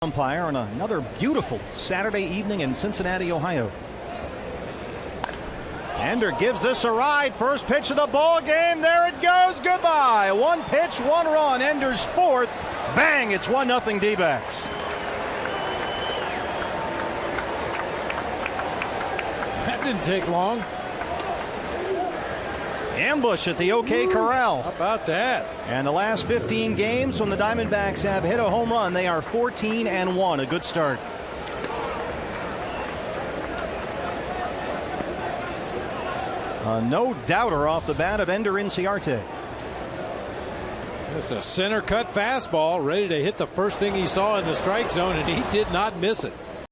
Umpire on another beautiful Saturday evening in Cincinnati, Ohio. Ender gives this a ride. First pitch of the ball game. There it goes. Goodbye. One pitch, one run. Ender's fourth. Bang. It's 1-0 D-backs. That didn't take long. Ambush at the OK Corral. How about that? And the last 15 games when the Diamondbacks have hit a home run, they are 14-1. A good start. No doubter off the bat of Ender Inciarte. It's a center cut fastball ready to hit the first thing he saw in the strike zone, and he did not miss it.